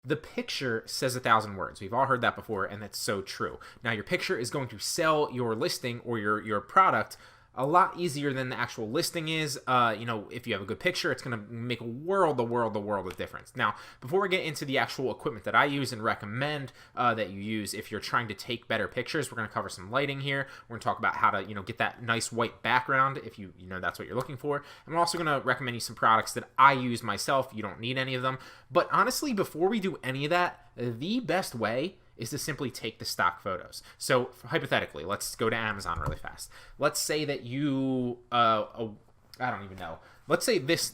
The picture says 1,000 words. We've all heard that before, and that's so true. Now, your picture is going to sell your listing or your product a lot easier than the actual listing is. If you have a good picture, it's going to make a world of difference. Now, before we get into the actual equipment that I use and recommend that you use if you're trying to take better pictures, we're going to cover some lighting here. We're going to talk about how to, get that nice white background if you that's what you're looking for. And we're also going to recommend you some products that I use myself. You don't need any of them. But honestly, before we do any of that, the best way is to simply take the stock photos. So hypothetically, let's go to Amazon really fast. Let's say that you, I don't even know. Let's say this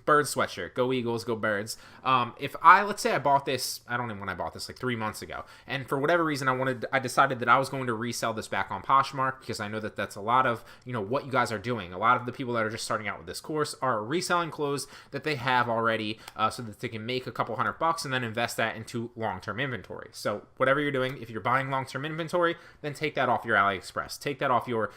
bird sweatshirt, go Eagles, go Birds. Let's say I bought this, I don't even know when I bought this, like 3 months ago. And for whatever reason, I decided that I was going to resell this back on Poshmark because I know that that's a lot of, what you guys are doing. A lot of the people that are just starting out with this course are reselling clothes that they have already so that they can make a couple $100 and then invest that into long-term inventory. So whatever you're doing, if you're buying long-term inventory, then take that off your AliExpress. Take that off your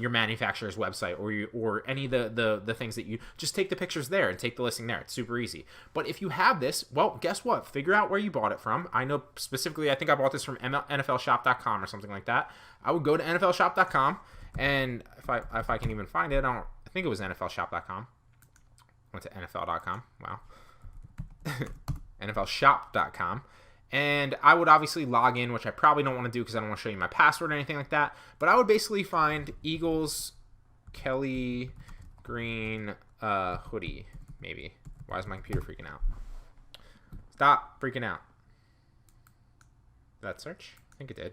manufacturer's website or any of the things that you just take the pictures there and take the listing there. It's super easy. But if you have this, well, guess what? Figure out where you bought it from. I know specifically, I think I bought this from NFLshop.com or something like that. I would go to NFLshop.com, and if I can even find it, I think it was NFLshop.com. Went to NFL.com. Wow. NFLshop.com. And I would obviously log in, which I probably don't want to do because I don't want to show you my password or anything like that. But I would basically find Eagles Kelly Green hoodie, maybe. Why is my computer freaking out? Stop freaking out. Did that search? I think it did.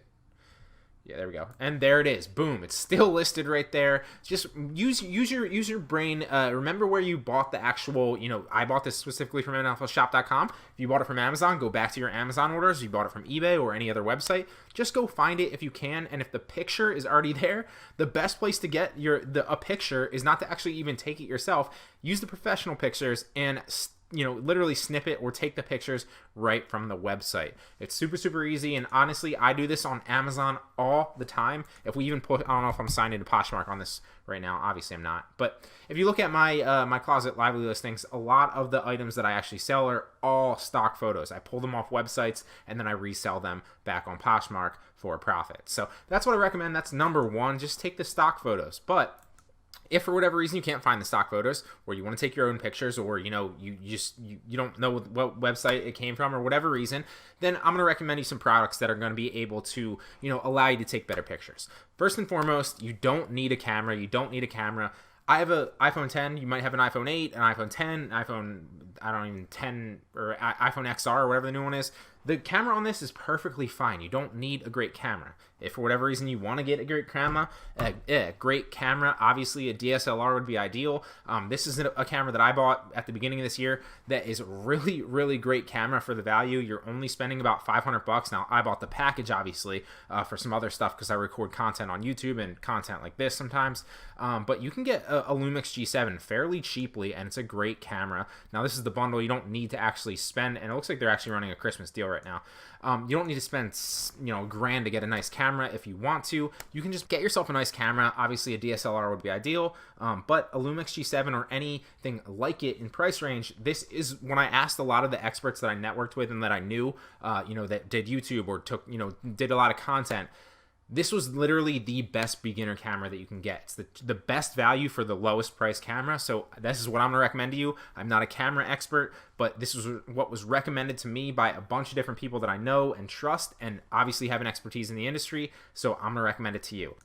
Yeah, there we go. And there it is. Boom. It's still listed right there. Just use your brain. Remember where you bought the actual, I bought this specifically from NFLshop.com. If you bought it from Amazon, go back to your Amazon orders. If you bought it from eBay or any other website, just go find it if you can. And if the picture is already there, the best place to get a picture is not to actually even take it yourself. Use the professional pictures and literally snip it or take the pictures right from the website. It's super, super easy. And honestly, I do this on Amazon all the time. If we even put, I don't know if I'm signed into Poshmark on this right now. Obviously I'm not. But if you look at my my Closet Lively listings, a lot of the items that I actually sell are all stock photos. I pull them off websites and then I resell them back on Poshmark for a profit. So that's what I recommend. That's number one. Just take the stock photos. But if for whatever reason you can't find the stock photos, or you want to take your own pictures, or you don't know what website it came from, or whatever reason, then I'm going to recommend you some products that are going to be able to allow you to take better pictures. First and foremost, you don't need a camera. I have an iPhone 10. You might have an iPhone 8, an iPhone 10, iPhone 10 or iPhone XR or whatever the new one is. The camera on this is perfectly fine. You don't need a great camera. If for whatever reason you want to get a great camera, obviously a DSLR would be ideal. This is a camera that I bought at the beginning of this year that is really, really great camera for the value. You're only spending about $500. Now, I bought the package, obviously, for some other stuff because I record content on YouTube and content like this sometimes. But you can get a Lumix G7 fairly cheaply, and it's a great camera. Now, this is the bundle. You don't need to actually spend, and it looks like they're actually running a Christmas deal right now. You don't need to spend $1,000 to get a nice camera. If you want to, you can just get yourself a nice camera. Obviously a DSLR would be ideal, but a Lumix G7 or anything like it in price range, this is when I asked a lot of the experts that I networked with and that I knew that did YouTube or did a lot of content. This was literally the best beginner camera that you can get. It's the best value for the lowest price camera. So this is what I'm going to recommend to you. I'm not a camera expert, but this is what was recommended to me by a bunch of different people that I know and trust and obviously have an expertise in the industry. So I'm going to recommend it to you.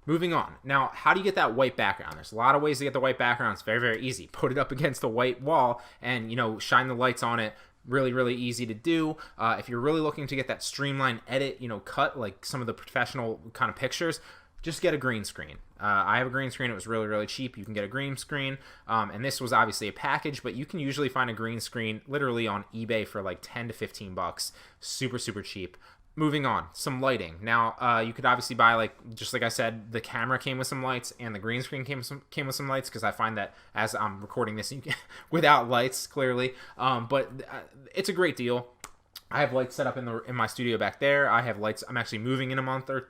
Moving on. Now, how do you get that white background? There's a lot of ways to get the white background. It's very, very easy. Put it up against the white wall and, shine the lights on it. Really, really easy to do. If you're really looking to get that streamlined edit, cut like some of the professional kind of pictures, just get a green screen. I have a green screen. It was really, really cheap. You can get a green screen. And this was obviously a package, but you can usually find a green screen literally on eBay for like 10 to 15 bucks. Super, super cheap. Moving on, some lighting. Now, you could obviously buy, just like I said, the camera came with some lights and the green screen came with some lights, because I find that as I'm recording this, without lights, clearly. But it's a great deal. I have lights set up in my studio back there. I have lights. I'm actually moving in a month or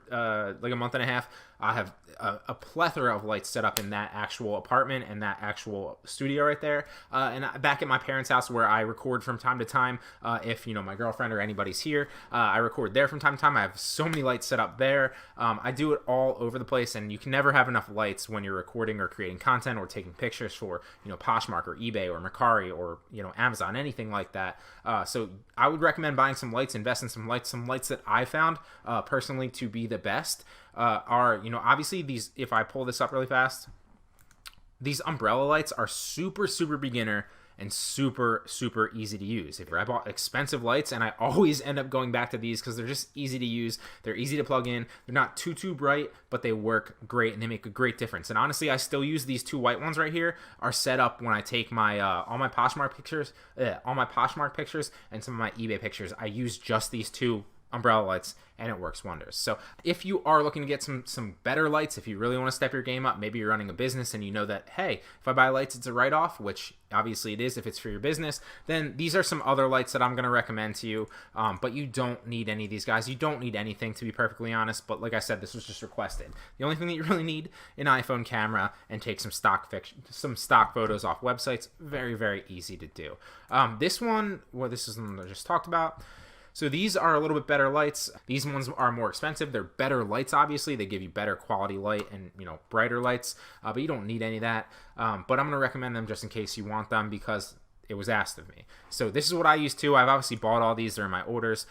like a month and a half. I have a plethora of lights set up in that actual apartment and that actual studio right there. And back at my parents' house where I record from time to time, if my girlfriend or anybody's here, I record there from time to time. I have so many lights set up there. I do it all over the place, and you can never have enough lights when you're recording or creating content or taking pictures for Poshmark or eBay or Mercari or Amazon, anything like that. So I would recommend buying some lights, invest in some lights. Some lights that I found personally to be the best are, obviously these, if I pull this up really fast, these umbrella lights are super, super beginner and super, super easy to use. I bought expensive lights, and I always end up going back to these because they're just easy to use. They're easy to plug in. They're not too bright, but they work great, and they make a great difference. And honestly, I still use these two white ones right here. Are set up when I take my all my Poshmark pictures and some of my eBay pictures. I use just these two umbrella lights, and it works wonders. So if you are looking to get some better lights, if you really want to step your game up, maybe you're running a business and you know that, hey, if I buy lights, it's a write-off, which obviously it is if it's for your business, then these are some other lights that I'm going to recommend to you. But you don't need any of these guys. You don't need anything, to be perfectly honest. But like I said, this was just requested. The only thing that you really need, an iPhone camera, and take some stock photos off websites. Very, very easy to do. This one, this is the one I just talked about. So these are a little bit better lights. These ones are more expensive. They're better lights, obviously. They give you better quality light and, brighter lights, but you don't need any of that. But I'm going to recommend them just in case you want them because it was asked of me. So this is what I use too. I've obviously bought all these. They're in my orders.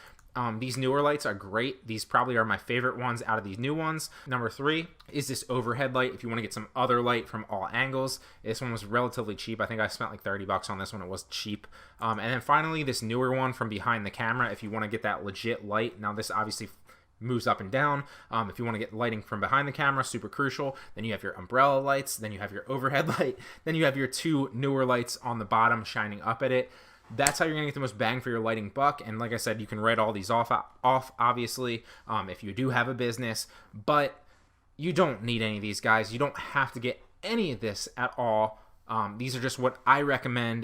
These newer lights are great. These probably are my favorite ones out of these new ones. Number 3 is this overhead light. If you want to get some other light from all angles, this one was relatively cheap. I think I spent like $30 on this one. It was cheap. And then finally, this newer one from behind the camera. If you want to get that legit light, now this obviously moves up and down. If you want to get lighting from behind the camera, super crucial. Then you have your umbrella lights. Then you have your overhead light. Then you have your 2 newer lights on the bottom shining up at it. That's how you're going to get the most bang for your lighting buck. And like I said, you can write all these off obviously, if you do have a business. But you don't need any of these guys. You don't have to get any of this at all. These are just what I recommend